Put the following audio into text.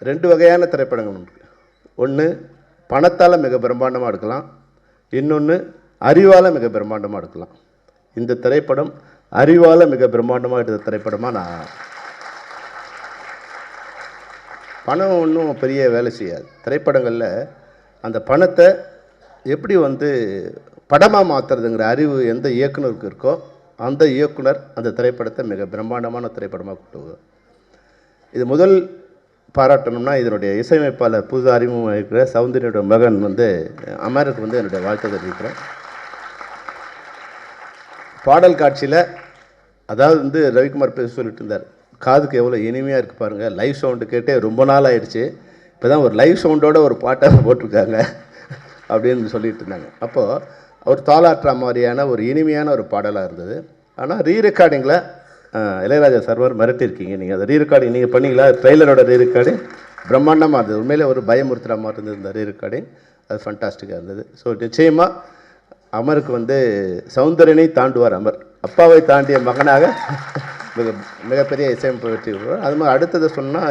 2 வகையான திரைப்படங்கள் உண்டு. ஒன்று பணத்தால் மிக பிரம்மாண்டமாக எடுக்கலாம், இன்னொன்று அறிவால் மிக பிரம்மாண்டமாக எடுக்கலாம். இந்த திரைப்படம் அறிவால் மிக பிரம்மாண்டமாக எடுத்த திரைப்படமாக நான் பணம் ஒன்றும் பெரிய வேலை செய்யாது. திரைப்படங்களில் அந்த பணத்தை எப்படி படமாக மாற்றுறதுங்கிற அறிவு எந்த இயக்குனருக்கு இருக்கோ அந்த இயக்குனர் அந்த திரைப்படத்தை மிக பிரம்மாண்டமான திரைப்படமாக கொண்டு. இது முதல் பாராட்டணும்னா இதனுடைய இசையமைப்பாளர் புது அறிமுகம் இருக்கிற சௌந்தர்யோட மகன் அமருக்கு என்னுடைய வாழ்க்கை தெரிவிக்கிறேன். பாடல் காட்சியில் அதாவது ரவிக்குமார் பேச சொல்லிட்டு இருந்தார், காதுக்கு எவ்வளோ இனிமையாக இருக்குது பாருங்கள், லைவ் சவுண்டு கேட்டே ரொம்ப நாள் ஆகிடுச்சு, இப்போ தான் ஒரு லைவ் சவுண்டோட ஒரு பாட்டை போட்டிருக்காங்க அப்படின்னு சொல்லிட்டு இருந்தாங்க. அப்போது அவர் தாளாட்டுற மாதிரியான ஒரு இனிமையான ஒரு பாடலாக இருந்தது. ஆனால் ரீரெக்கார்டிங்கில் இளையராஜா சர்வர் மிரட்டியிருக்கீங்க நீங்கள். அதை ரீரெக்கார்டிங் நீங்கள் பண்ணிங்களா? ட்ரெய்லரோட ரீரெக்கார்டிங் பிரம்மாண்டமாக இருந்தது. உண்மையிலே ஒரு பயமுறுத்துகிற மாதிரி இருந்தது இந்த ரீரெக்கார்டிங். அது ஃபண்டாஸ்டிக்காக இருந்தது. ஸோ நிச்சயமாக அமருக்கு சௌந்தரனை தாண்டுவார் அமர். அப்பாவை தாண்டிய மகனாக மிகப்பெரிய இசையமைப்பு வெற்றி பெறுவார். அது மாதிரி அடுத்தது சொன்னால்